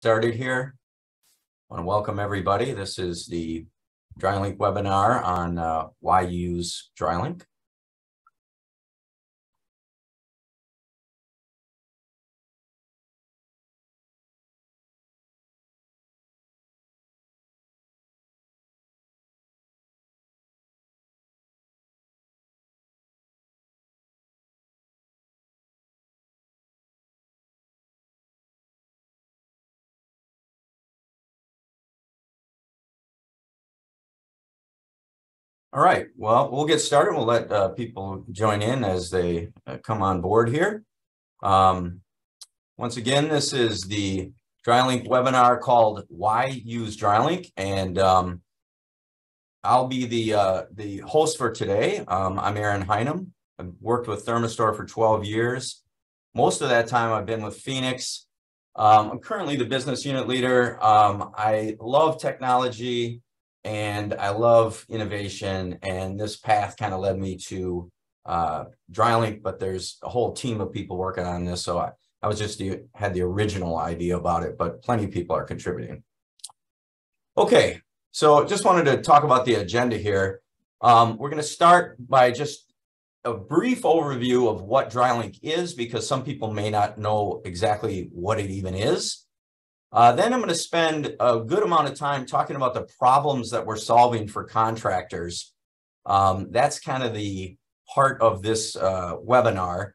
started here. I want to welcome everybody. This is the DryLINK webinar on why use DryLINK. All right, well, we'll get started. We'll let people join in as they come on board here. Once again, this is the DryLINK webinar called Why Use DryLINK, and I'll be the host for today. I'm Aaron Heinem. I've worked with Thermistor for 12 years. Most of that time I've been with Phoenix. I'm currently the business unit leader. I love technology and I love innovation, and this path kind of led me to DryLINK, but there's a whole team of people working on this, so I was just had the original idea about it, but plenty of people are contributing. Okay, so just wanted to talk about the agenda here. We're going to start by just a brief overview of what DryLINK is, because some people may not know exactly what it even is. Then I'm going to spend a good amount of time talking about the problems that we're solving for contractors. That's kind of the heart of this webinar.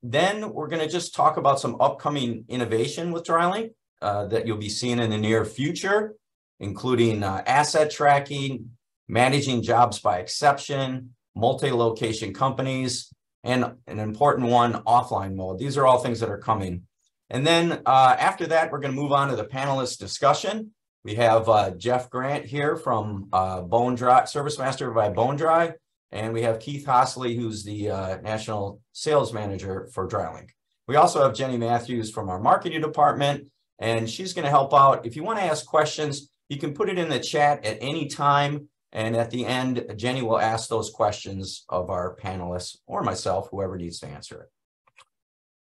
Then we're going to just talk about some upcoming innovation with DryLINK that you'll be seeing in the near future, including asset tracking, managing jobs by exception, multi-location companies, and an important one, offline mode. These are all things that are coming. And then after that, we're going to move on to the panelist discussion. We have Jeff Grant here from Bone Dry, Service Master by Bone Dry, and we have Keith Hosley, who's the National Sales Manager for DryLINK. We also have Jenny Matthews from our marketing department, and she's going to help out. If you want to ask questions, you can put it in the chat at any time, and at the end, Jenny will ask those questions of our panelists or myself, whoever needs to answer it.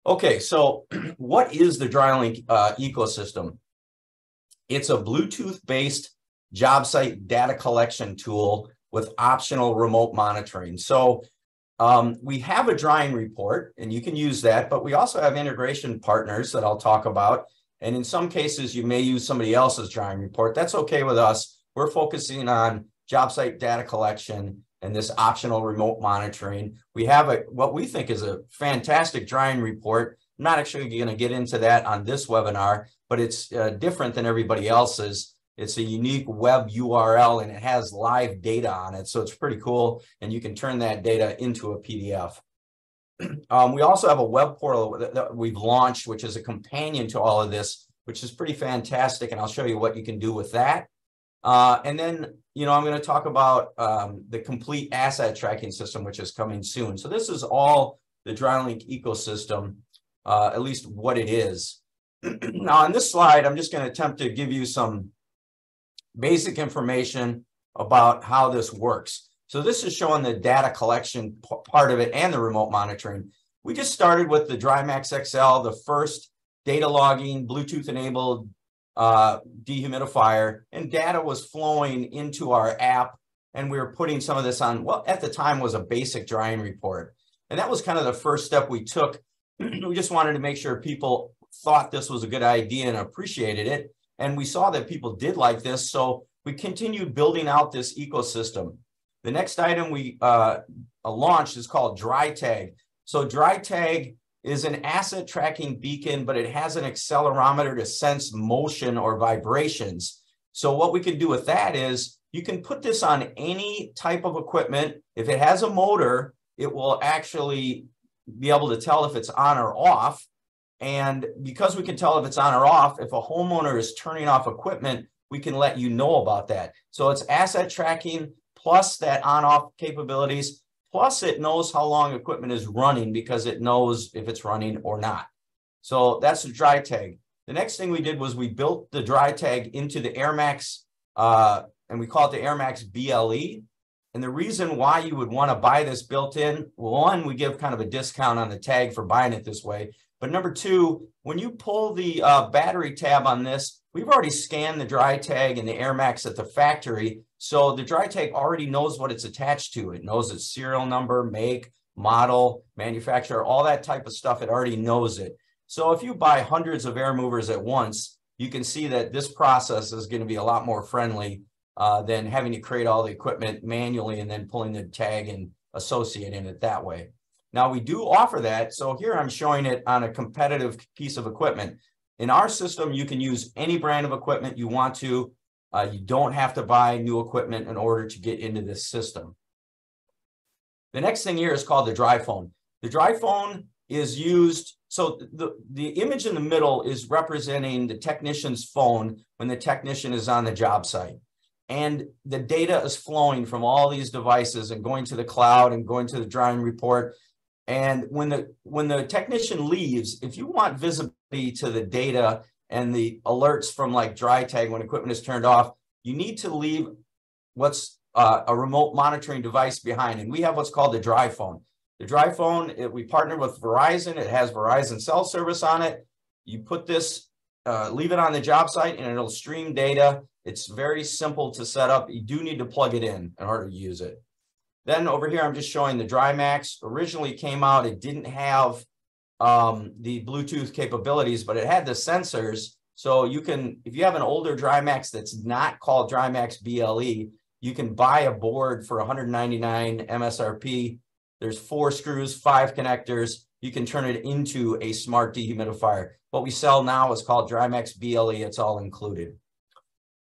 Okay, so what is the DryLINK ecosystem? It's a Bluetooth-based job site data collection tool with optional remote monitoring. So we have a drying report, and you can use that, but we also have integration partners that I'll talk about. And in some cases, you may use somebody else's drying report. That's okay with us. We're focusing on job site data collection and this optional remote monitoring. We have what we think is a fantastic drying report. I'm not actually going to get into that on this webinar, but it's different than everybody else's. It's a unique web URL, and it has live data on it, so it's pretty cool, and you can turn that data into a PDF. We also have a web portal that we've launched, which is a companion to all of this, which is pretty fantastic, and I'll show you what you can do with that. And then, I'm going to talk about the complete asset tracking system, which is coming soon. So this is all the DryLINK ecosystem, at least what it is. Now, on this slide, I'm just going to attempt to give you some basic information about how this works. So this is showing the data collection part of it and the remote monitoring. We just started with the DryMax XL, the first data logging, Bluetooth-enabled dehumidifier, and data was flowing into our app, and we were putting some of this on what at the time was a basic drying report. And that was kind of the first step we took. We just wanted to make sure people thought this was a good idea and appreciated it, and we saw that people did like this, so we continued building out this ecosystem. The next item we launched is called DryTag. So DryTag is an asset tracking beacon, but it has an accelerometer to sense motion or vibrations. So what we can do with that is you can put this on any type of equipment. If it has a motor, it will actually be able to tell if it's on or off. And because we can tell if it's on or off, if a homeowner is turning off equipment, we can let you know about that. So it's asset tracking plus that on-off capabilities. Plus, it knows how long equipment is running because it knows if it's running or not. So that's the DryTag. The next thing we did was we built the DryTag into the AirMax, and we call it the AirMax BLE. And the reason why you would want to buy this built in, one, we give kind of a discount on the tag for buying it this way. But number two, when you pull the battery tab on this, we've already scanned the dry tag and the Air Max at the factory. So the dry tag already knows what it's attached to. It knows its serial number, make, model, manufacturer, all that type of stuff. It already knows it. So if you buy hundreds of air movers at once, you can see that this process is going to be a lot more friendly than having to create all the equipment manually and then pulling the tag and associating it that way. Now we do offer that. So here I'm showing it on a competitive piece of equipment. In our system, you can use any brand of equipment you want to. You don't have to buy new equipment in order to get into this system. The next thing here is called the dry phone. The dry phone is used, so the image in the middle is representing the technician's phone when the technician is on the job site. And the data is flowing from all these devices and going to the cloud and going to the drying report. And when the technician leaves, if you want visibility to the data and the alerts from like dry tag when equipment is turned off, you need to leave what's a remote monitoring device behind. And we have what's called the dry phone. The dry phone, we partnered with Verizon. It has Verizon cell service on it. You put this, leave it on the job site and it'll stream data. It's very simple to set up. You do need to plug it in order to use it. Then over here, I'm just showing the DryMax. Originally came out, it didn't have the Bluetooth capabilities, but it had the sensors. So you can, if you have an older DryMax that's not called DryMax BLE, you can buy a board for $199 MSRP. There's 4 screws, 5 connectors. You can turn it into a smart dehumidifier. What we sell now is called DryMax BLE. It's all included.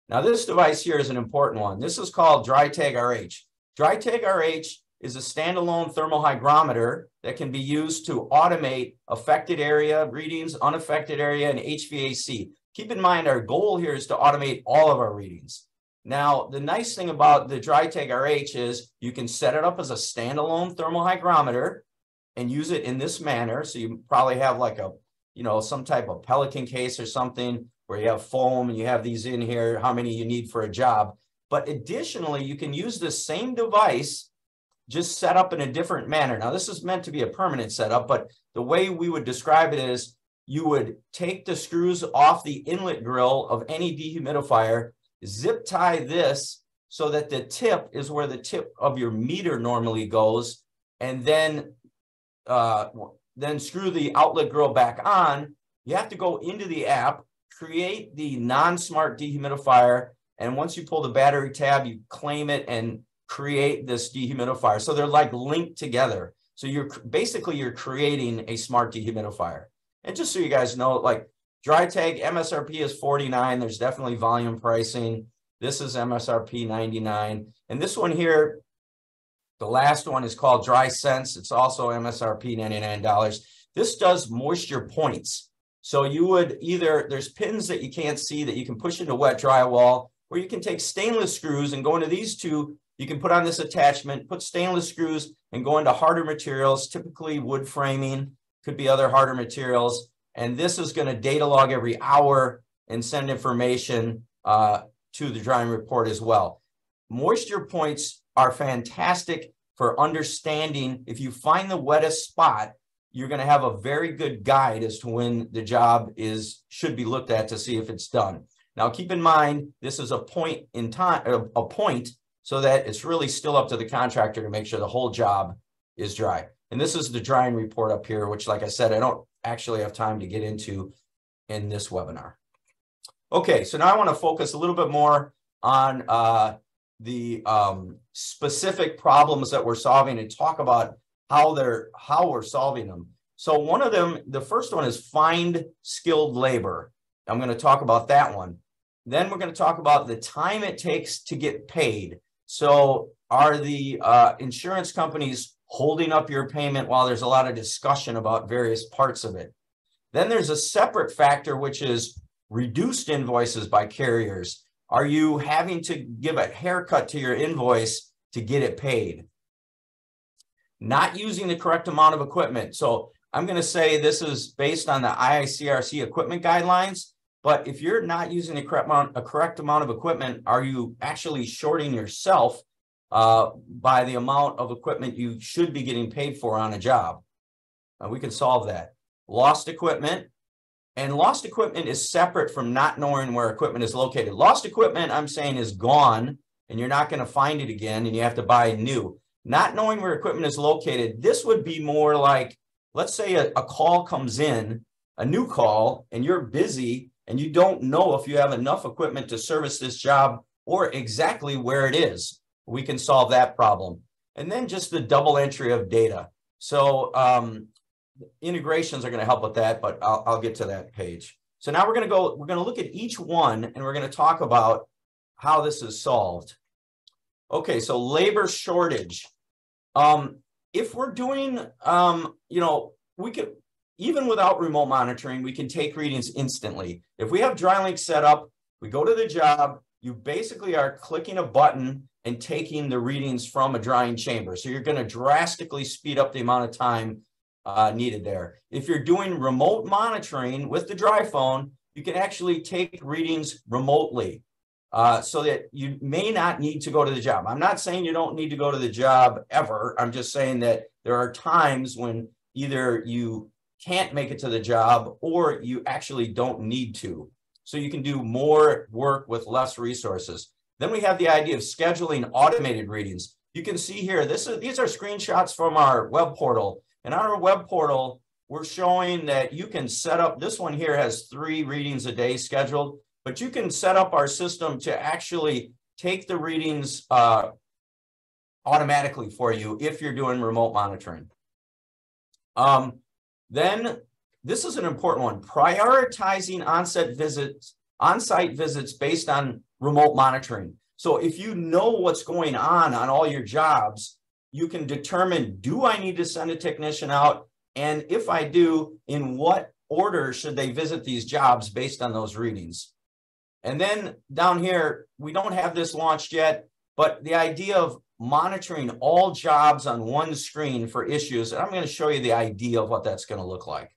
Now this device here is an important one. This is called DryTag RH. DryTag RH is a standalone thermal hygrometer that can be used to automate affected area readings, unaffected area, and HVAC. Keep in mind, our goal here is to automate all of our readings. Now, the nice thing about the DryTag RH is you can set it up as a standalone thermal hygrometer and use it in this manner. So you probably have like a, some type of Pelican case or something where you have foam and you have these in here, how many you need for a job. But additionally, you can use this same device just set up in a different manner. Now, this is meant to be a permanent setup, but the way we would describe it is you would take the screws off the inlet grill of any dehumidifier, zip tie this so that the tip is where the tip of your meter normally goes, and then screw the outlet grill back on. You have to go into the app, create the non-smart dehumidifier, and once you pull the battery tab, you claim it and create this dehumidifier. So they're like linked together. So you're creating a smart dehumidifier. And just so you guys know, like DryTag MSRP is $49. There's definitely volume pricing. This is MSRP $99. And this one here, the last one is called DrySense. It's also MSRP $99. This does moisture points. So you would there's pins that you can't see that you can push into wet drywall, or you can take stainless screws and go into these two. You can put on this attachment, put stainless screws and go into harder materials, typically wood framing, could be other harder materials. And this is going to data log every hour and send information to the drying report as well. Moisture points are fantastic for understanding. If you find the wettest spot, you're going to have a very good guide as to when the job should be looked at to see if it's done. Now, keep in mind, this is a point in time, so that it's really still up to the contractor to make sure the whole job is dry. And this is the drying report up here, which, like I said, I don't actually have time to get into in this webinar. Okay, so now I want to focus a little bit more on the specific problems that we're solving and talk about how we're solving them. So one of them, the first one is find skilled labor. I'm going to talk about that one. Then we're going to talk about the time it takes to get paid. So are the insurance companies holding up your payment while there's a lot of discussion about various parts of it? Then there's a separate factor, which is reduced invoices by carriers. Are you having to give a haircut to your invoice to get it paid? Not using the correct amount of equipment. So I'm going to say this is based on the IICRC equipment guidelines. But if you're not using a correct amount of equipment, are you actually shorting yourself by the amount of equipment you should be getting paid for on a job? We can solve that. lost equipment. And lost equipment is separate from not knowing where equipment is located. Lost equipment, I'm saying, is gone and you're not going to find it again and you have to buy new. Not knowing where equipment is located, this would be more like, let's say a call comes in, a new call, and you're busy and you don't know if you have enough equipment to service this job or exactly where it is. We can solve that problem. And then just the double entry of data. So integrations are going to help with that, but I'll get to that page. So now we're going to look at each one and we're going to talk about how this is solved. Okay, so labor shortage. If we're doing, we could, even without remote monitoring, we can take readings instantly. If we have DryLINK set up, we go to the job, you basically are clicking a button and taking the readings from a drying chamber. So you're going to drastically speed up the amount of time needed there. If you're doing remote monitoring with the dry phone, you can actually take readings remotely so that you may not need to go to the job. I'm not saying you don't need to go to the job ever. I'm just saying that there are times when either you can't make it to the job or you actually don't need to. So you can do more work with less resources. Then we have the idea of scheduling automated readings. You can see here, these are screenshots from our web portal. And on our web portal, we're showing that you can set up, this one here has 3 readings a day scheduled, but you can set up our system to actually take the readings automatically for you if you're doing remote monitoring. Then this is an important one, prioritizing on-site visits based on remote monitoring. So if you know what's going on all your jobs, you can determine, do I need to send a technician out? And if I do, in what order should they visit these jobs based on those readings? And then down here, we don't have this launched yet, but the idea of monitoring all jobs on one screen for issues, and I'm going to show you the idea of what that's going to look like.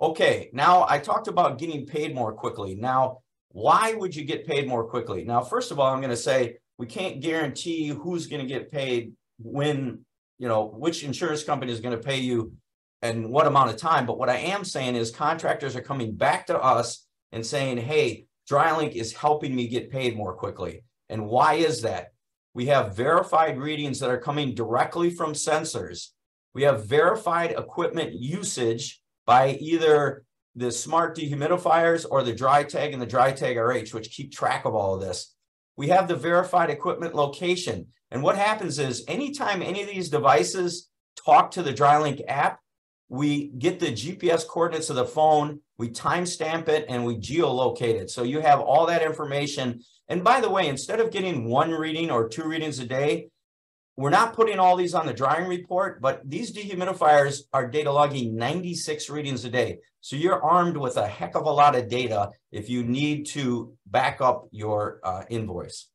Okay, now I talked about getting paid more quickly. Now, why would you get paid more quickly? Now, first of all, I'm going to say we can't guarantee who's going to get paid when, which insurance company is going to pay you and what amount of time. But what I am saying is contractors are coming back to us and saying, hey, DryLINK is helping me get paid more quickly. And why is that? We have verified readings that are coming directly from sensors. We have verified equipment usage by either the smart dehumidifiers or the dry tag and the dry tag RH, which keep track of all of this. We have the verified equipment location. And what happens is anytime any of these devices talk to the DryLINK app, we get the GPS coordinates of the phone, we timestamp it, and we geolocate it. So you have all that information. And by the way, instead of getting 1 reading or 2 readings a day, we're not putting all these on the drying report, but these dehumidifiers are data logging 96 readings a day. So you're armed with a heck of a lot of data if you need to back up your invoice.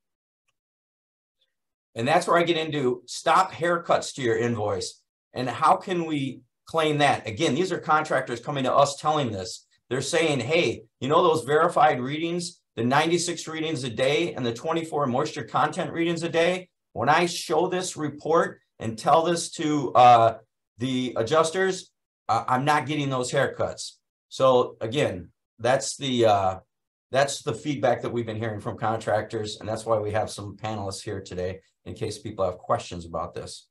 And that's where I get into stop haircuts to your invoice. And how can we claim that? Again, these are contractors coming to us telling this. They're saying, hey, those verified readings, the 96 readings a day and the 24 moisture content readings a day, when I show this report and tell this to the adjusters, I'm not getting those haircuts. So again, that's the feedback that we've been hearing from contractors, and that's why we have some panelists here today in case people have questions about this.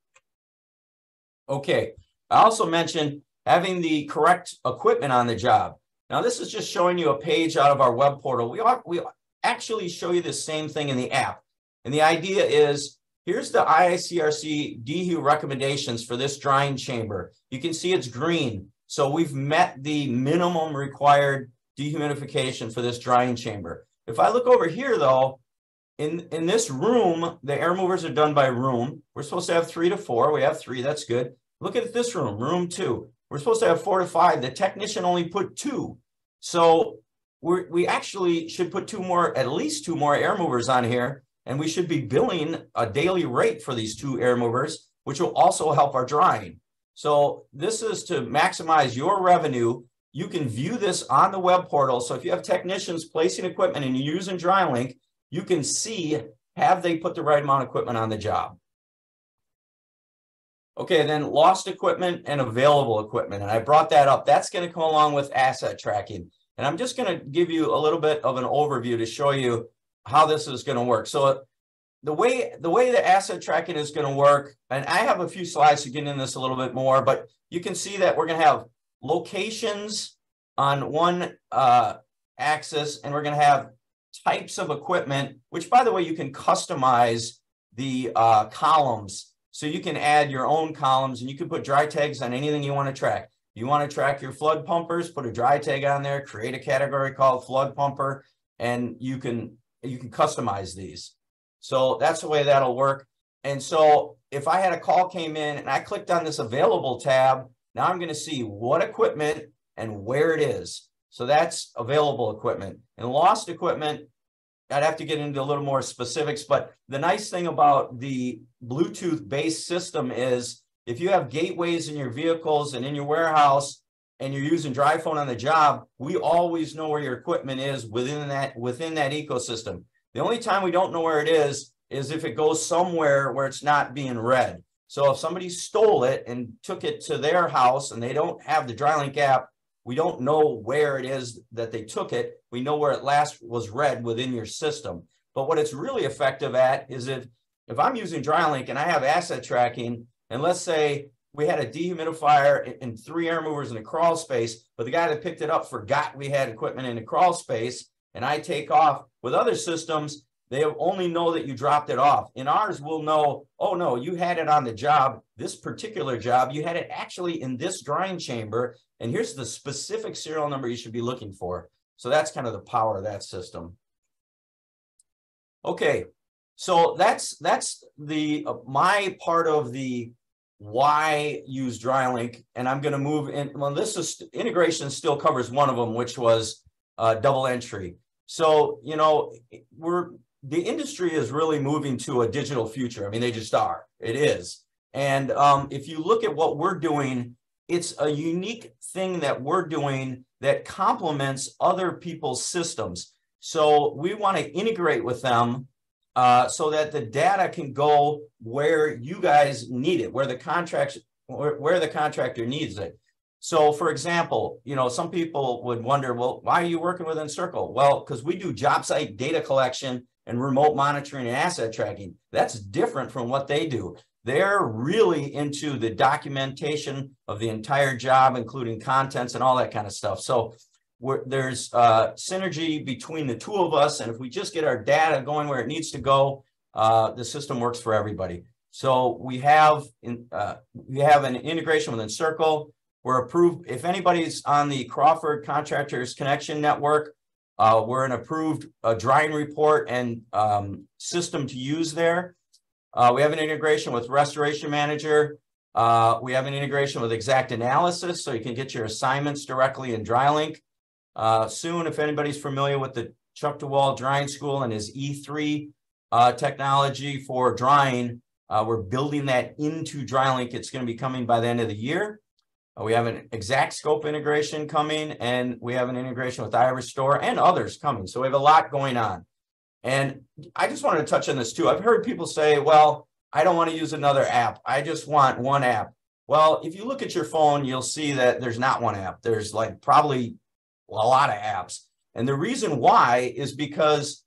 Okay, I also mentioned having the correct equipment on the job. Now, this is just showing you a page out of our web portal. We actually show you the same thing in the app. And the idea is, here's the IICRC DHU recommendations for this drying chamber. You can see it's green. So we've met the minimum required dehumidification for this drying chamber. If I look over here, though, in this room, the air movers are done by room. We're supposed to have 3 to 4. We have 3. That's good. Look at this room, room 2. We're supposed to have 4 to 5. The technician only put 2. So we actually should put at least 2 more air movers on here. And we should be billing a daily rate for these 2 air movers, which will also help our drying. So this is to maximize your revenue. You can view this on the web portal. So if you have technicians placing equipment and you're using DryLINK, you can see, have they put the right amount of equipment on the job? Okay, then lost equipment and available equipment. And I brought that up. That's going to come along with asset tracking. And I'm just going to give you a little bit of an overview to show you how this is going to work. So the way the asset tracking is going to work, and I have a few slides to get into this a little bit more, but you can see that we're going to have locations on one axis, and we're going to have types of equipment, which, by the way, you can customize the columns. So you can add your own columns, and you can put dry tags on anything you want to track. You want to track your flood pumpers, put a dry tag on there, create a category called flood pumper, and you can customize these. So that's the way that'll work. And so if I had a call came in and I clicked on this available tab, now I'm going to see what equipment and where it is. So that's available equipment. And lost equipment, I'd have to get into a little more specifics, but the nice thing about the Bluetooth-based system is if you have gateways in your vehicles and in your warehouse and you're using DryPhone on the job, we always know where your equipment is within that ecosystem. The only time we don't know where it is if it goes somewhere where it's not being read. So if somebody stole it and took it to their house and they don't have the DryLINK app, we don't know where it is that they took it. We know where it last was read within your system. But what it's really effective at is if I'm using DryLINK and I have asset tracking, and let's say we had a dehumidifier and 3 air movers in a crawl space, but the guy that picked it up forgot we had equipment in a crawl space, and I take off. With other systems, they only know that you dropped it off. In ours, we'll know, oh no, you had it on the job, this particular job, you had it actually in this drying chamber, and here's the specific serial number you should be looking for. So that's kind of the power of that system. Okay, so that's the my part of the why use DryLINK, and I'm going to move in. Well, this is integration still covers one of them, which was double entry. So you know the industry is really moving to a digital future. I mean, they just are. It is. And if you look at what we're doing, it's a unique thing that we're doing that complements other people's systems. So we want to integrate with them so that the data can go where you guys need it, where the contractor needs it. So for example, you know, some people would wonder, well, why are you working with Encircle? Well, because we do job site data collection and remote monitoring and asset tracking. That's different from what they do. They're really into the documentation of the entire job, including contents and all that kind of stuff. So there's synergy between the two of us. And if we just get our data going where it needs to go, the system works for everybody. So we have an integration with Encircle. We're approved. If anybody's on the Crawford Contractors Connection Network, we're an approved drying report and system to use there. We have an integration with Restoration Manager. We have an integration with Exact Analysis, so you can get your assignments directly in DryLINK. Soon, if anybody's familiar with the Chuck DeWall Drying School and his E3 technology for drying, we're building that into DryLINK. It's going to be coming by the end of the year. We have an Exact Scope integration coming, and we have an integration with iRestore and others coming. So we have a lot going on. And I just wanted to touch on this too. I've heard people say, well, I don't want to use another app. I just want one app. Well, if you look at your phone, you'll see that there's not one app. There's like probably a lot of apps. And the reason why is because,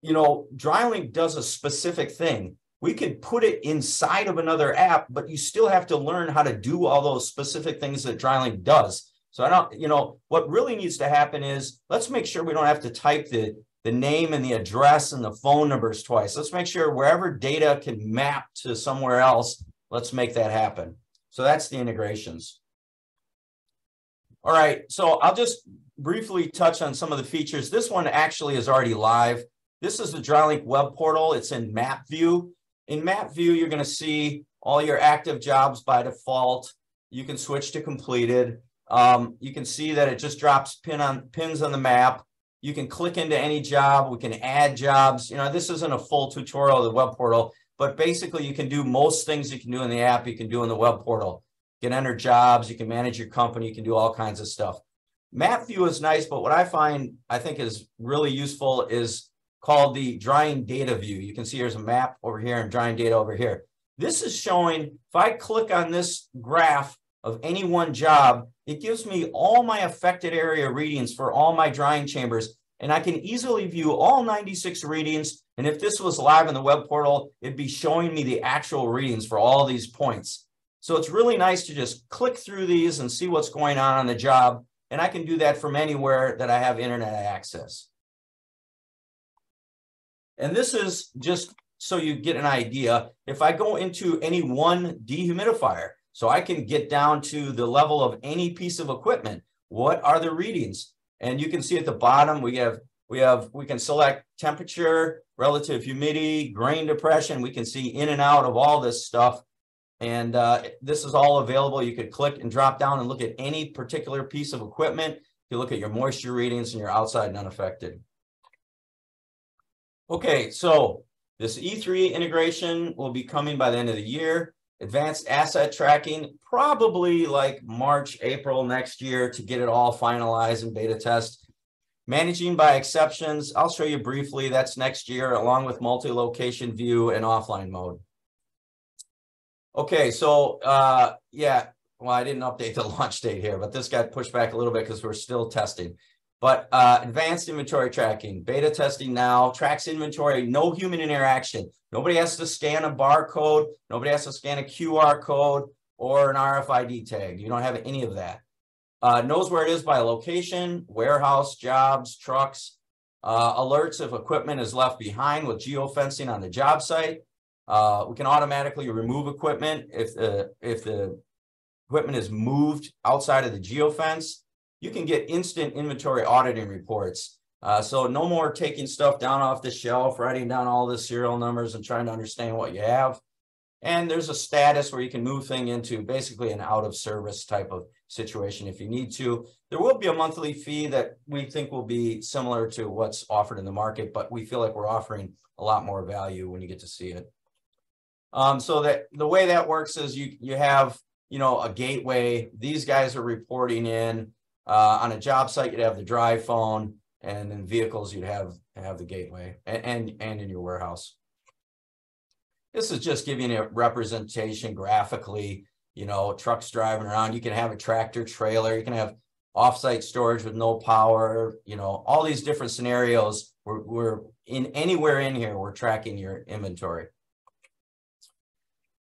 you know, DryLINK does a specific thing. We could put it inside of another app, but you still have to learn how to do all those specific things that DryLINK does. So I don't, you know, what really needs to happen is let's make sure we don't have to type the name and the address and the phone numbers twice. Let's make sure wherever data can map to somewhere else, let's make that happen. So that's the integrations. All right, so I'll just briefly touch on some of the features. This one actually is already live. This is the DryLINK web portal. It's in map view. In map view, you're going to see all your active jobs by default. You can switch to completed. You can see that it just drops pins on the map. You can click into any job. We can add jobs. You know, this isn't a full tutorial of the web portal, but basically you can do most things you can do in the app, you can do in the web portal. You can enter jobs, you can manage your company, you can do all kinds of stuff. Map view is nice, but what I think is really useful is called the drying data view. You can see there's a map over here and drying data over here. This is showing, if I click on this graph of any one job, it gives me all my affected area readings for all my drying chambers. And I can easily view all 96 readings. And if this was live in the web portal, it'd be showing me the actual readings for all these points. So it's really nice to just click through these and see what's going on the job. And I can do that from anywhere that I have internet access. And this is just so you get an idea. If I go into any one dehumidifier, so I can get down to the level of any piece of equipment, what are the readings? And you can see at the bottom, we can select temperature, relative humidity, grain depression. We can see in and out of all this stuff. And this is all available. You could click and drop down and look at any particular piece of equipment. You look at your moisture readings and your outside and unaffected. Okay, so this E3 integration will be coming by the end of the year. Advanced asset tracking, probably like March, April next year to get it all finalized and beta test. Managing by exceptions, I'll show you briefly. That's next year, along with multi-location view and offline mode. Okay, so yeah, well, I didn't update the launch date here, but this got pushed back a little bit because we're still testing. But advanced inventory tracking, beta testing now, tracks inventory, no human interaction. Nobody has to scan a barcode. Nobody has to scan a QR code or an RFID tag. You don't have any of that. Knows where it is by location, warehouse, jobs, trucks, alerts if equipment is left behind with geofencing on the job site. We can automatically remove equipment if the equipment is moved outside of the geofence. You can get instant inventory auditing reports. So no more taking stuff down off the shelf, writing down all the serial numbers and trying to understand what you have. And there's a status where you can move thing into basically an out of service type of situation if you need to. There will be a monthly fee that we think will be similar to what's offered in the market, but we feel like we're offering a lot more value when you get to see it. So that the way that works is you have, you know, a gateway. These guys are reporting in. On a job site, you'd have the dry phone, and in vehicles, you'd have the gateway and in your warehouse. This is just giving you a representation graphically, you know, trucks driving around. You can have a tractor trailer. You can have offsite storage with no power, you know, all these different scenarios. We're in anywhere in here, we're tracking your inventory.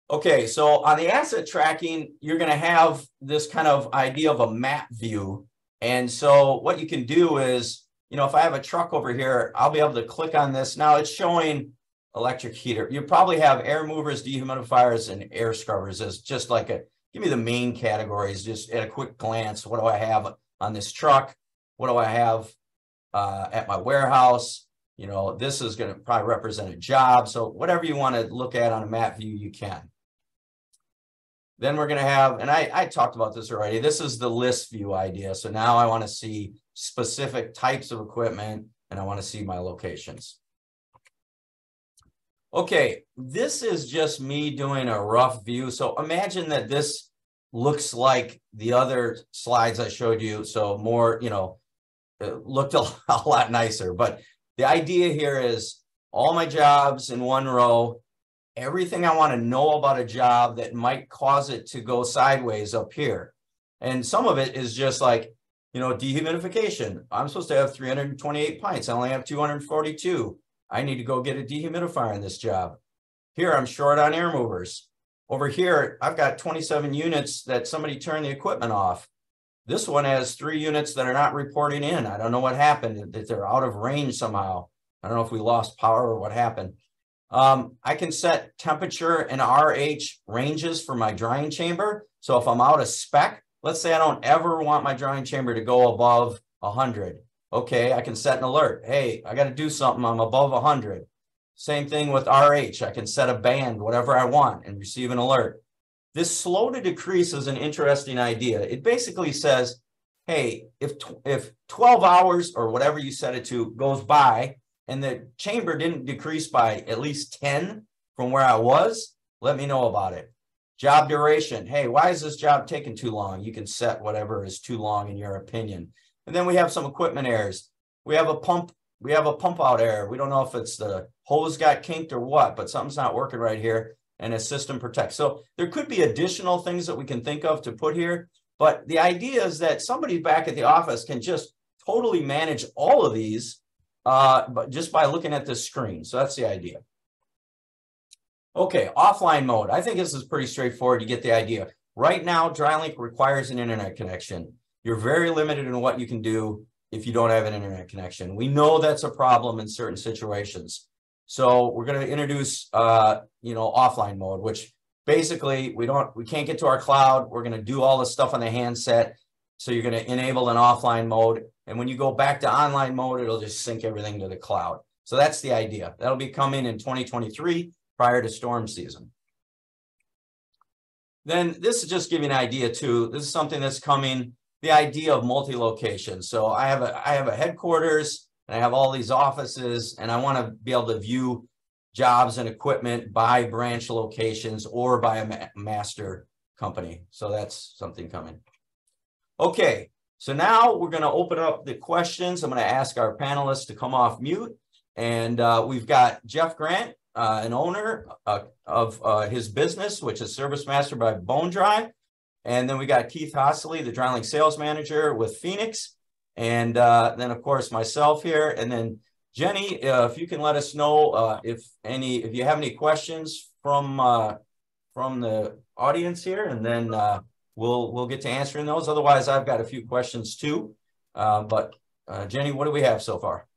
Okay, so on the asset tracking, you're going to have this kind of idea of a map view. And so what you can do is, you know, if I have a truck over here, I'll be able to click on this. Now it's showing electric heater. You probably have air movers, dehumidifiers, and air scrubbers as just like give me the main categories, just at a quick glance. What do I have on this truck? What do I have at my warehouse? You know, this is going to probably represent a job. So whatever you want to look at on a map view, you can. Then we're going to have, and I talked about this already, this is the list view idea. So now I want to see specific types of equipment and I want to see my locations. Okay, this is just me doing a rough view. So imagine that this looks like the other slides I showed you. So more, you know, it looked a lot nicer. But the idea here is all my jobs in one row. Everything I want to know about a job that might cause it to go sideways up here. And some of it is just like, you know, dehumidification. I'm supposed to have 328 pints. I only have 242. I need to go get a dehumidifier in this job. Here, I'm short on air movers. Over here, I've got 27 units that somebody turned the equipment off. This one has 3 units that are not reporting in. I don't know what happened, that they're out of range somehow. I don't know if we lost power or what happened. I can set temperature and RH ranges for my drying chamber. So if I'm out of spec, let's say I don't ever want my drying chamber to go above 100. Okay, I can set an alert. Hey, I got to do something. I'm above 100. Same thing with RH. I can set a band, whatever I want, and receive an alert. This slow to decrease is an interesting idea. It basically says, hey, if 12 hours or whatever you set it to goes by, and the chamber didn't decrease by at least 10 from where I was, let me know about it. Job duration. Hey, why is this job taking too long? You can set whatever is too long in your opinion. And then we have some equipment errors. We have a pump out error. We don't know if it's the hose got kinked or what, but something's not working right here. and a system protect. So there could be additional things that we can think of to put here, but the idea is that somebody back at the office can just totally manage all of these but just by looking at this screen. So that's the idea. Okay, offline mode. I think this is pretty straightforward. You get the idea. Right now, DryLINK requires an internet connection. You're very limited in what you can do if you don't have an internet connection. We know that's a problem in certain situations. So we're going to introduce, offline mode, which basically we can't get to our cloud. We're going to do all the stuff on the handset. So you're going to enable an offline mode. And when you go back to online mode, it'll just sync everything to the cloud. So that's the idea. That'll be coming in 2023 prior to storm season. Then this is just giving an idea too. This is something that's coming, the idea of multi-location. So I have a headquarters and I have all these offices, and I want to be able to view jobs and equipment by branch locations or by a master company. So that's something coming. Okay, so now we're going to open up the questions. I'm going to ask our panelists to come off mute. And we've got Jeff Grant, an owner of his business, which is Service Master by Bone Dry. And then we got Keith Hossley, the DryLINK sales manager with Phoenix. And then, of course, myself here. And then Jenny, if you can let us know if you have any questions from the audience here, and then we'll get to answering those. Otherwise, I've got a few questions too. But Jenny, what do we have so far?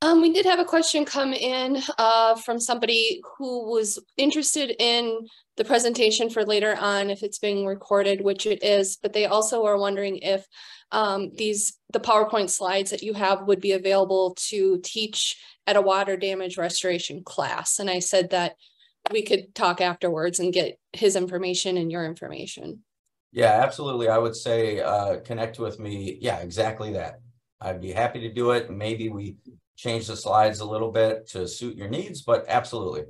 We did have a question come in from somebody who was interested in the presentation for later on, if it's being recorded, which it is, but they also are wondering if the PowerPoint slides that you have would be available to teach at a water damage restoration class. And I said that we could talk afterwards and get his information and your information. Yeah, absolutely. I would say connect with me. Yeah, exactly that. I'd be happy to do it. Maybe we change the slides a little bit to suit your needs, but absolutely.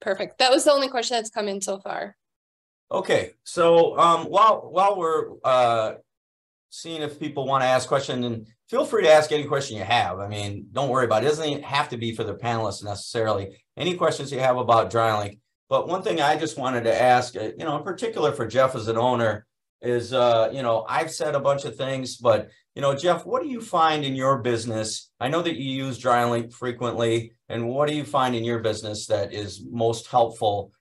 Perfect. That was the only question that's come in so far. Okay, so while we're seeing if people want to ask questions, and feel free to ask any question you have. I mean, don't worry about it. It doesn't have to be for the panelists necessarily. Any questions you have about DryLINK. But one thing I just wanted to ask, in particular for Jeff as an owner, is, I've said a bunch of things, but, Jeff, what do you find in your business? I know that you use DryLINK frequently, and what do you find in your business that is most helpful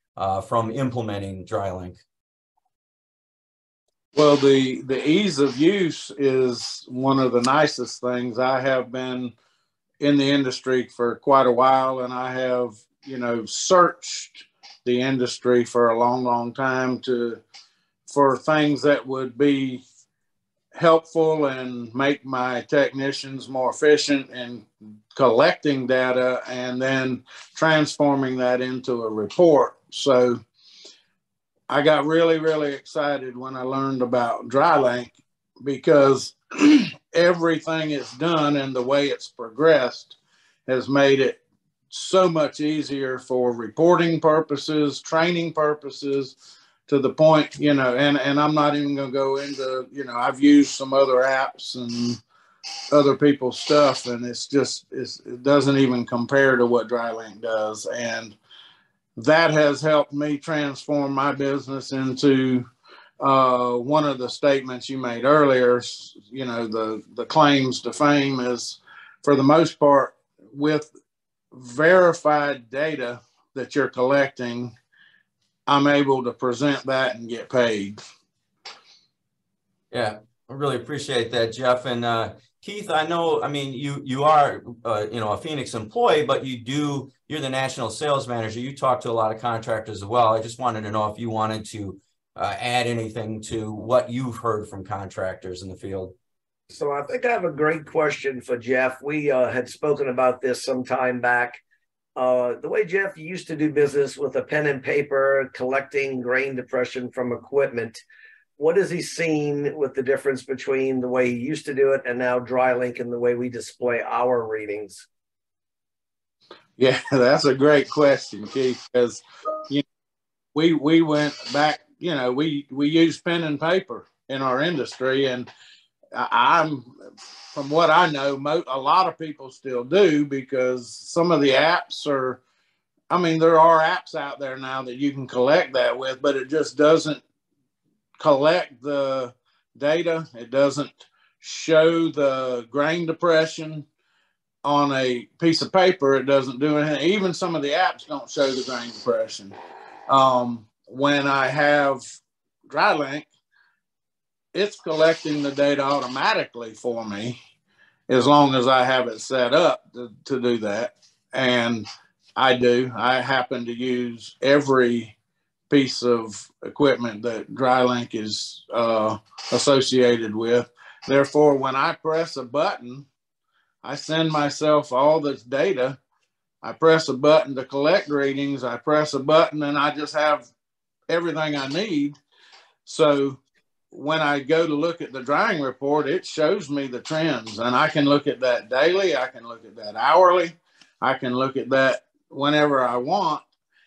from implementing DryLINK? Well, the ease of use is one of the nicest things. I have been in the industry for quite a while, and I have, searched the industry for a long, long time for things that would be helpful and make my technicians more efficient in collecting data and then transforming that into a report. So I got really, really excited when I learned about DryLINK, because everything it's done and the way it's progressed has made it so much easier for reporting purposes, training purposes, to the point, and I'm not even going to go into, I've used some other apps and other people's stuff, and it doesn't even compare to what DryLINK does. And that has helped me transform my business into one of the statements you made earlier. The claims to fame is, for the most part, with verified data that you're collecting, I'm able to present that and get paid. Yeah, I really appreciate that, Jeff. And Keith, I know, you are, a Phoenix employee, but you're the national sales manager. You talk to a lot of contractors as well. I just wanted to know if you wanted to add anything to what you've heard from contractors in the field. So I think I have a great question for Jeff. We had spoken about this some time back. The way Jeff used to do business with a pen and paper, collecting grain depression from equipment, what has he seen with the difference between the way he used to do it and now DryLINK and the way we display our readings? Yeah, that's a great question, Keith, because we went back, we use pen and paper in our industry, and from what I know, a lot of people still do, because some of the apps are I mean, there are apps out there now that you can collect that with, but it just doesn't collect the data. It doesn't show the grain depression on a piece of paper. It doesn't do anything. Even some of the apps don't show the grain depression. When I have DryLINK, it's collecting the data automatically for me as long as I have it set up to do that. And I happen to use every piece of equipment that DryLINK is associated with. Therefore, when I press a button, I send myself all this data. I press a button to collect readings. I press a button and I just have everything I need. So when I go to look at the drying report, it shows me the trends, and I can look at that daily. I can look at that hourly. I can look at that whenever I want.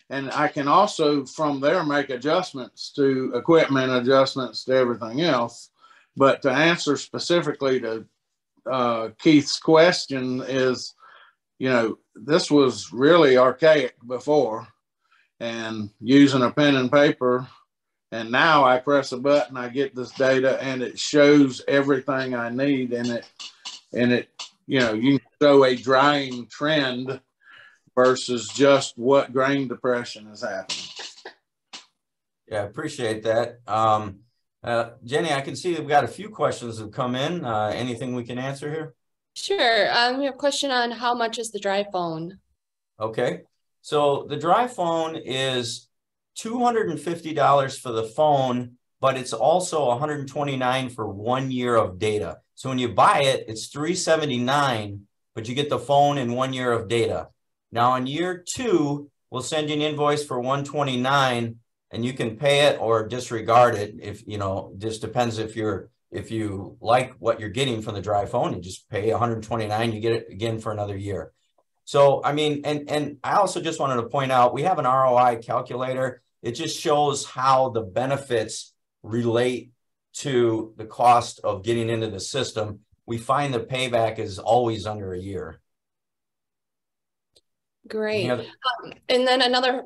And I can also from there make adjustments to equipment, adjustments to everything else. But to answer specifically to Keith's question is, you know, this was really archaic before, and using a pen and paper. And now I press a button, I get this data, and it shows everything I need. And it, you know, you can show a drying trend versus just what grain depression is happening. Yeah, appreciate that. Jenny, I can see we've got a few questions that have come in. Anything we can answer here? Sure. We have a question on how much is the dry phone? Okay. So the dry phone is $250 for the phone, but it's also $129 for 1 year of data. So when you buy it, it's $379, but you get the phone and 1 year of data. Now in year 2, we'll send you an invoice for $129, and you can pay it or disregard it. If you know, just depends if you like what you're getting from the dry phone, you just pay $129, you get it again for another year. So I mean, and I also just wanted to point out, we have an ROI calculator. It just shows how the benefits relate to the cost of getting into the system. We find the payback is always under a year. Great. And then another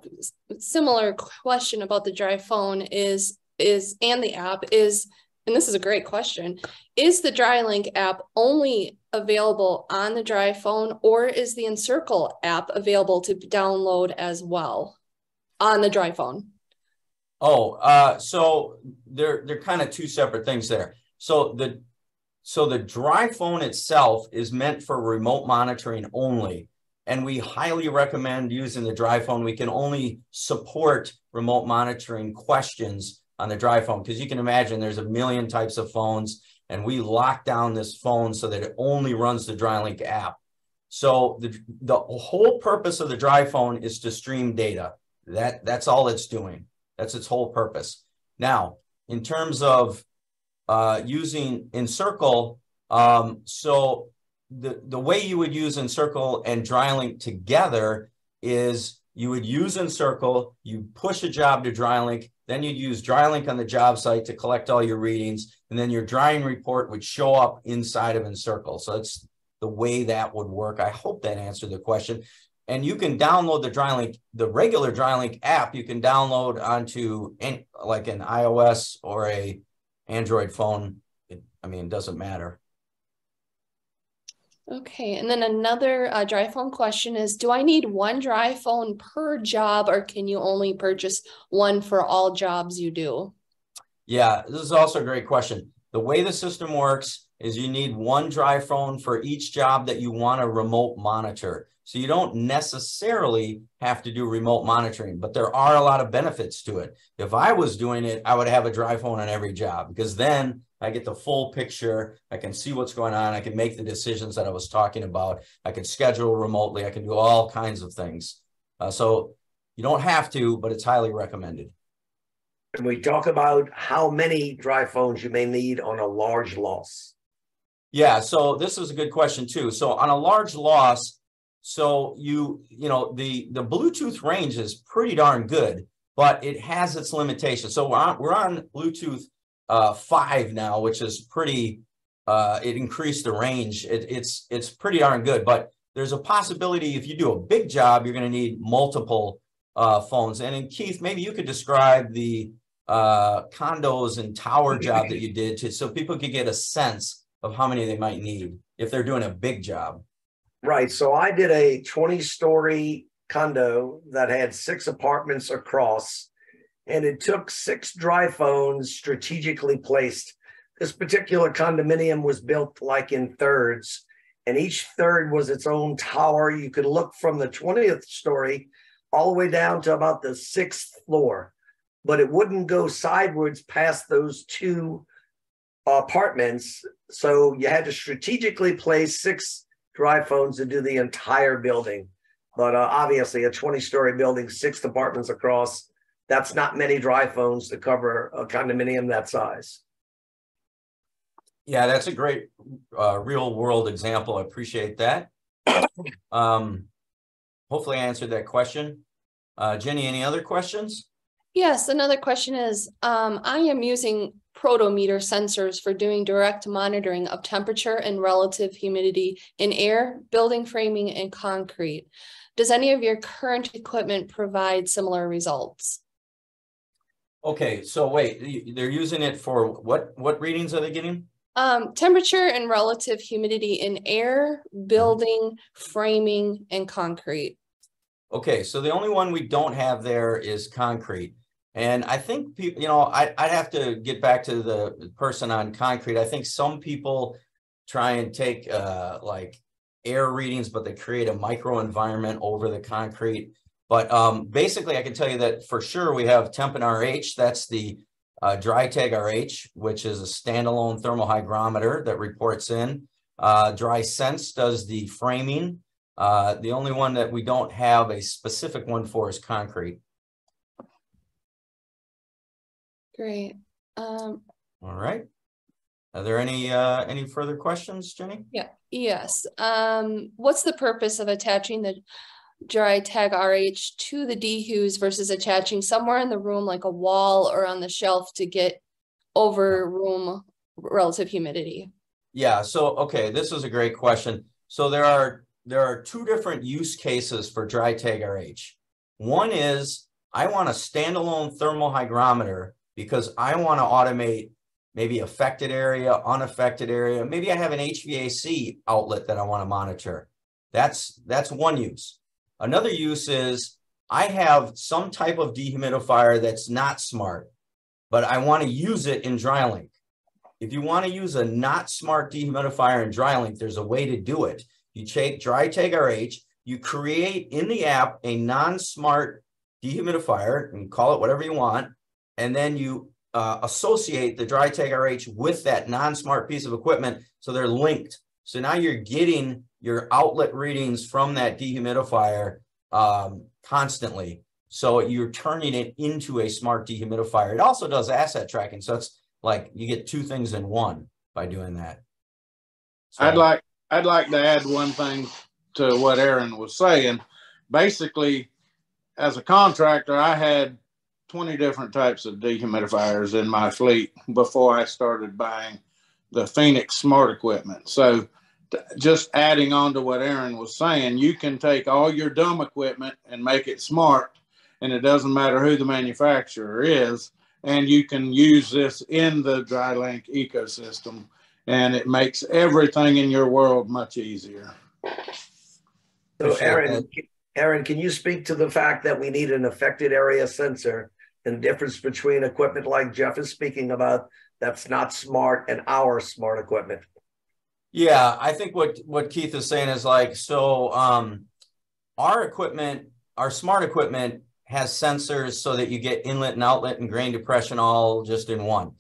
similar question about the dry phone is and the app is, and this is a great question, is the DryLINK app only available on the dry phone, or is the Encircle app available to download as well on the dry phone? Oh, so they're kind of two separate things there. So the dry phone itself is meant for remote monitoring only. And we highly recommend using the dry phone. We can only support remote monitoring questions on the dry phone, because you can imagine there's a million types of phones, and we lock down this phone so that it only runs the DryLINK app. So the whole purpose of the dry phone is to stream data. That's all it's doing. That's its whole purpose. Now, in terms of using Encircle, so the way you would use Encircle and DryLINK together is you would use Encircle, you push a job to DryLINK, then you'd use DryLINK on the job site to collect all your readings, and then your drying report would show up inside of Encircle. So that's the way that would work. I hope that answered the question. And you can download the DryLINK, the regular DryLINK app, you can download onto like an iOS or a Android phone. I mean, it doesn't matter. Okay, and then another dry phone question is, do I need one dry phone per job, or can you only purchase one for all jobs you do? Yeah, this is also a great question. The way the system works is you need one dry phone for each job that you want to remote monitor. So you don't necessarily have to do remote monitoring, but there are a lot of benefits to it. If I was doing it, I would have a dry phone on every job, because then I get the full picture. I can see what's going on. I can make the decisions that I was talking about. I can schedule remotely. I can do all kinds of things. So you don't have to, but it's highly recommended. Can we talk about how many dry phones you may need on a large loss? Yeah, so this is a good question too. So on a large loss, so you know, the Bluetooth range is pretty darn good, but it has its limitations. So we're on Bluetooth 5 now, which is pretty, it increased the range. It's pretty darn good, but there's a possibility if you do a big job, you're going to need multiple phones. And then Keith, maybe you could describe the condos and tower job that you did so people could get a sense of how many they might need if they're doing a big job. Right. So I did a 20-story condo that had 6 apartments across, and it took 6 dry phones strategically placed. This particular condominium was built like in thirds, and each third was its own tower. You could look from the 20th story all the way down to about the 6th floor, but it wouldn't go sideways past those 2 apartments. So you had to strategically place 6 dry phones to do the entire building. But obviously a 20-story building, 6 apartments across, that's not many dry phones to cover a condominium that size. Yeah, that's a great real world example. I appreciate that. Hopefully I answered that question. Jenny, any other questions? Yes, another question is, I am using protometer sensors for doing direct monitoring of temperature and relative humidity in air, building framing, and concrete. Does any of your current equipment provide similar results? Okay, so wait, they're using it for what readings are they getting? Temperature and relative humidity in air, building, framing, and concrete. Okay, so the only one we don't have there is concrete. And I think people, you know, I'd have to get back to the person on concrete. I think some people try and take like air readings, but they create a micro environment over the concrete. But basically, I can tell you that for sure we have Temp and RH. That's the DryTag RH, which is a standalone thermal hygrometer that reports in. DrySense does the framing. The only one that we don't have a specific one for is concrete. Great. All right. Are there any further questions, Jenny? Yeah. Yes. What's the purpose of attaching the DryTag RH to the dehues versus attaching somewhere in the room like a wall or on the shelf to get over room relative humidity? Yeah. So okay, this is a great question. So there are 2 different use cases for DryTag RH. One is I want a standalone thermal hygrometer because I want to automate maybe affected area, unaffected area. Maybe I have an HVAC outlet that I want to monitor. That's one use. Another use is I have some type of dehumidifier that's not smart, but I want to use it in DryLINK. If you want to use a not smart dehumidifier in DryLINK, there's a way to do it. You take DryTag RH, you create in the app a non-smart dehumidifier, and call it whatever you want, and then you associate the DryTag RH with that non-smart piece of equipment so they're linked. So now you're getting your outlet readings from that dehumidifier constantly. So you're turning it into a smart dehumidifier. It also does asset tracking. So it's like you get 2 things in one by doing that. So, I'd like to add one thing to what Aaron was saying. Basically, as a contractor, I had 20 different types of dehumidifiers in my fleet before I started buying the Phoenix smart equipment. So just adding on to what Aaron was saying, you can take all your dumb equipment and make it smart, and it doesn't matter who the manufacturer is, and you can use this in the DryLINK ecosystem, and it makes everything in your world much easier. So Aaron, can you speak to the fact that we need an affected area sensor and the difference between equipment like Jeff is speaking about that's not smart and our smart equipment? Yeah, I think what Keith is saying is like, so our equipment, our smart equipment has sensors so that you get inlet and outlet and grain depression all just in one.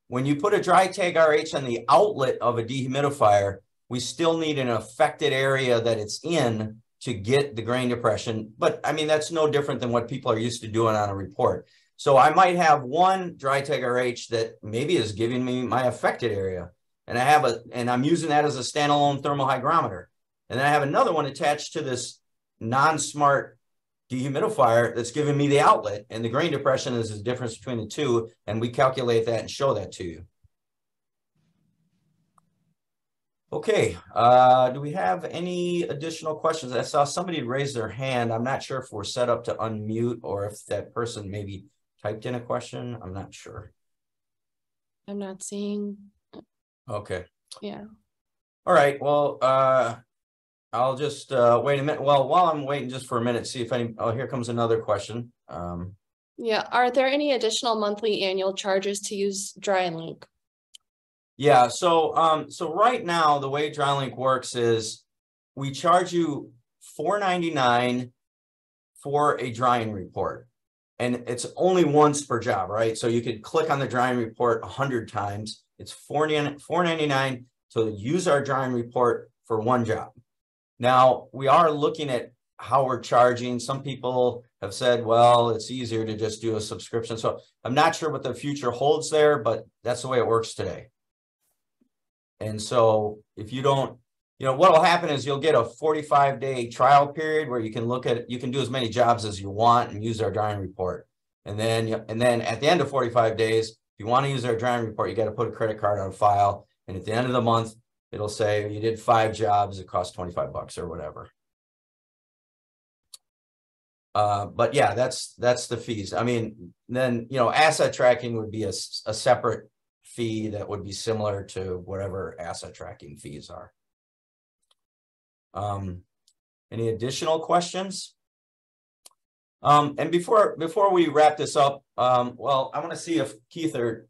When you put a DryTag RH on the outlet of a dehumidifier, we still need an affected area that it's in to get the grain depression. But I mean, that's no different than what people are used to doing on a report. So I might have one DryTag RH that maybe is giving me my affected area. And I'm using that as a standalone thermal hygrometer. And then I have another one attached to this non-smart dehumidifier that's giving me the outlet, and the grain depression is the difference between the 2. And we calculate that and show that to you. Okay, do we have any additional questions? I saw somebody raise their hand. I'm not sure if we're set up to unmute or if that person maybe typed in a question. I'm not sure. I'm not seeing. Okay. Yeah. All right. Well, I'll just wait a minute. Well, while I'm waiting just for a minute, see if any, oh, here comes another question. Yeah. Are there any additional monthly annual charges to use DryLINK? Yeah, so so right now the way DryLINK works is we charge you $4.99 for a drying report, and it's only once per job, right? So you could click on the drying report 100 times. It's $4.99 to use our drying report for one job. Now we are looking at how we're charging. Some people have said, well, it's easier to just do a subscription. So I'm not sure what the future holds there, but that's the way it works today. And so if you don't, you know, what will happen is you'll get a 45-day trial period where you can look at, you can do as many jobs as you want and use our drying report. And then at the end of 45 days, if you want to use our drying report, you got to put a credit card on file. And at the end of the month, it'll say you did 5 jobs, it costs $25 or whatever. But yeah, that's the fees. I mean, then, you know, asset tracking would be a separate fee that would be similar to whatever asset tracking fees are. Any additional questions? And before we wrap this up, well, I want to see if Keith or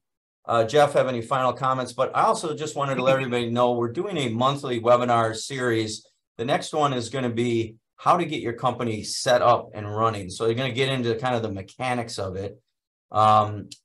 Jeff have any final comments, but I also just wanted to let everybody know we're doing a monthly webinar series. The next one is going to be how to get your company set up and running. So you're going to get into kind of the mechanics of it.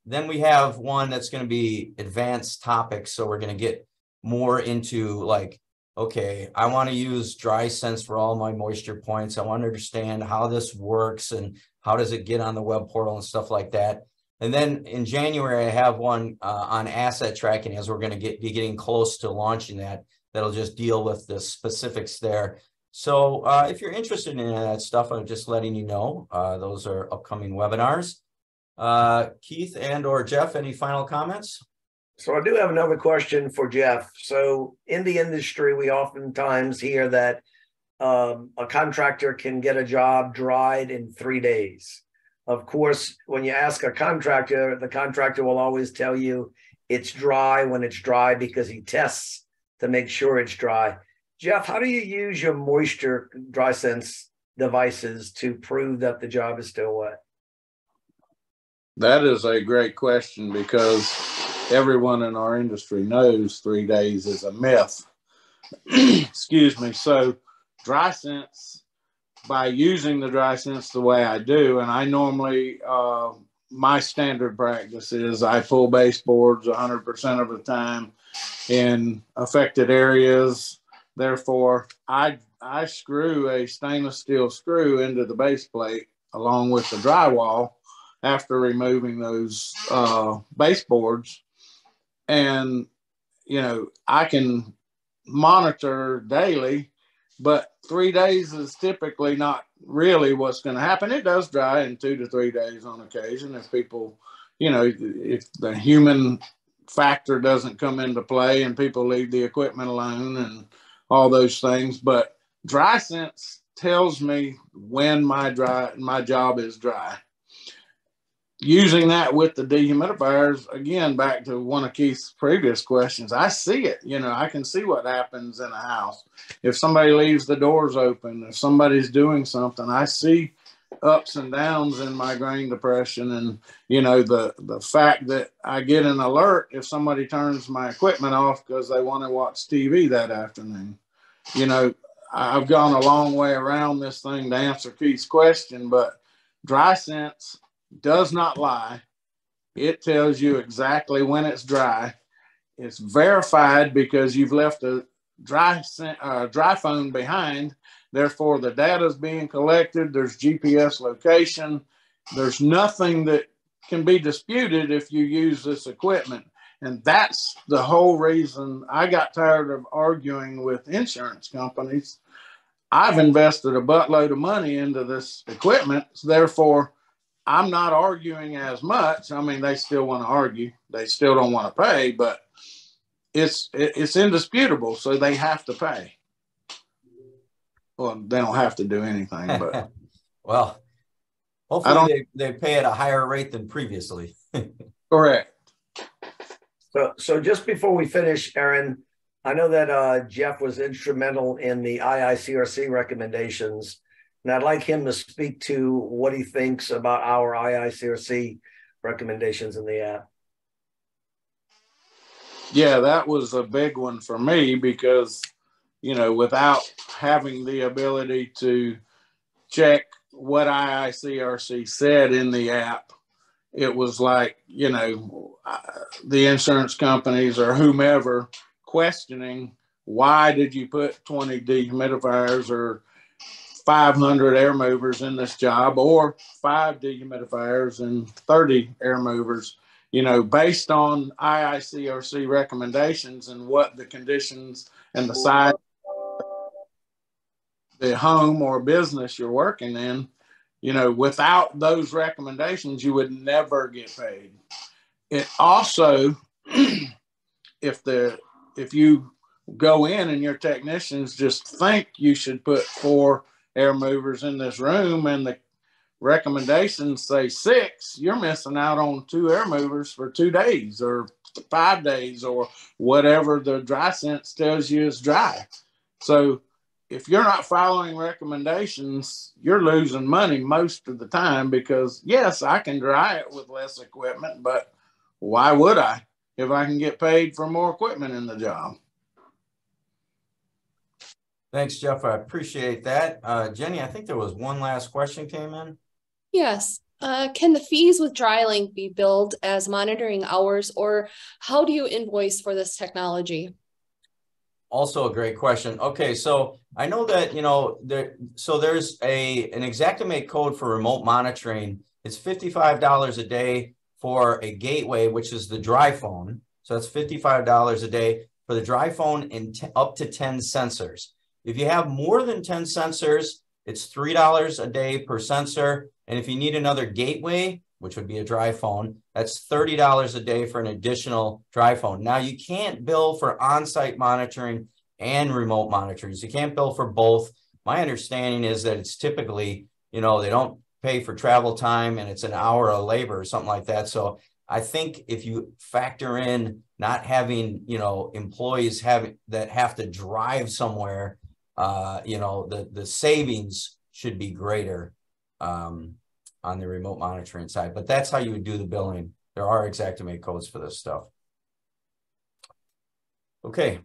Then we have one that's going to be advanced topics. So we're going to get more into like, okay, I want to use DrySense for all my moisture points. I want to understand how this works and how does it get on the web portal and stuff like that. And then in January, I have one on asset tracking as we're going to be getting close to launching that. That'll just deal with the specifics there. So if you're interested in that stuff, I'm just letting you know, those are upcoming webinars. Keith and or Jeff, any final comments? So I do have another question for Jeff. So in the industry, we oftentimes hear that a contractor can get a job dried in 3 days. Of course, when you ask a contractor, the contractor will always tell you it's dry when it's dry because he tests to make sure it's dry. Jeff, how do you use your moisture DrySense devices to prove that the job is still wet? That is a great question because everyone in our industry knows 3 days is a myth. Excuse me. So DrySense, by using the DrySense the way I do, and I normally, my standard practice is I pull baseboards 100% of the time in affected areas. Therefore, I screw a stainless steel screw into the base plate along with the drywall after removing those baseboards. And, you know, I can monitor daily, but 3 days is typically not really what's going to happen. It does dry in 2 to 3 days on occasion if people, you know, if the human factor doesn't come into play and people leave the equipment alone and all those things. But DrySense tells me when my job is dry. Using that with the dehumidifiers, again, back to one of Keith's previous questions, I see it. You know, I can see what happens in a house. If somebody leaves the doors open, if somebody's doing something, I see ups and downs in my grain depression. And, you know, the fact that I get an alert if somebody turns my equipment off because they want to watch TV that afternoon. You know, I've gone a long way around this thing to answer Keith's question, but DrySense does not lie. It tells you exactly when it's dry. It's verified because you've left a dry phone behind. Therefore, the data is being collected. There's GPS location. There's nothing that can be disputed if you use this equipment. And that's the whole reason I got tired of arguing with insurance companies. I've invested a buttload of money into this equipment. So therefore, I'm not arguing as much. I mean, they still want to argue. They still don't want to pay, but it's indisputable, so they have to pay. Well, they don't have to do anything, but well, hopefully they pay at a higher rate than previously. correct. So just before we finish, Aaron, I know that Jeff was instrumental in the IICRC recommendations, and I'd like him to speak to what he thinks about our IICRC recommendations in the app. Yeah, that was a big one for me because, you know, without having the ability to check what IICRC said in the app, it was like, you know, the insurance companies or whomever questioning, why did you put 20 dehumidifiers or 500 air movers in this job, or 5 dehumidifiers and 30 air movers, you know, based on IICRC recommendations and what the conditions and the size the home or business you're working in. You know, without those recommendations, you would never get paid. It also, if you go in and your technicians just think you should put 4 air movers in this room and the recommendations say 6, you're missing out on 2 air movers for 2 days or 5 days or whatever the dry sense tells you is dry. So if you're not following recommendations, you're losing money most of the time because, yes, I can dry it with less equipment, but why would I if I can get paid for more equipment in the job? Thanks, Jeff. I appreciate that. Jenny, I think there was one last question came in. Yes. Can the fees with DryLINK be billed as monitoring hours, or how do you invoice for this technology? Also a great question. Okay, so I know that, you know, there's an Xactimate code for remote monitoring. It's $55 a day for a gateway, which is the dry phone. So that's $55 a day for the dry phone and up to 10 sensors. If you have more than 10 sensors, it's $3 a day per sensor. And if you need another gateway, which would be a dry phone, that's $30 a day for an additional dry phone. Now, you can't bill for on-site monitoring and remote monitoring. You can't bill for both. My understanding is that it's typically, you know, they don't pay for travel time and it's an hour of labor or something like that. So I think if you factor in not having, you know, employees that have to drive somewhere, you know, the savings should be greater on the remote monitoring side, but that's how you would do the billing. There are Xactimate codes for this stuff. Okay.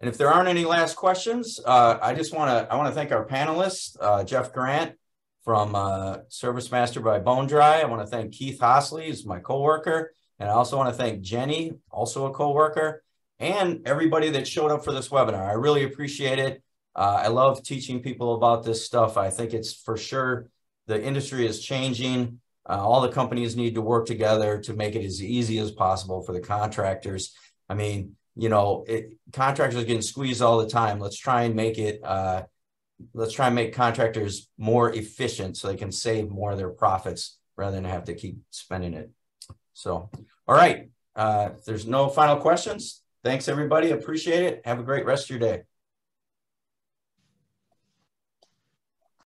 And if there aren't any last questions, I want to thank our panelists, Jeff Grant from Service Master by Bone Dry. I want to thank Keith Hosley, who's my coworker. And I also want to thank Jenny, also a coworker, and everybody that showed up for this webinar. I really appreciate it. I love teaching people about this stuff. I think it's for sure the industry is changing. All the companies need to work together to make it as easy as possible for the contractors. I mean, you know, contractors are getting squeezed all the time. Let's try and make it, let's try and make contractors more efficient so they can save more of their profits rather than have to keep spending it. So, all right. If there's no final questions, thanks everybody. Appreciate it. Have a great rest of your day.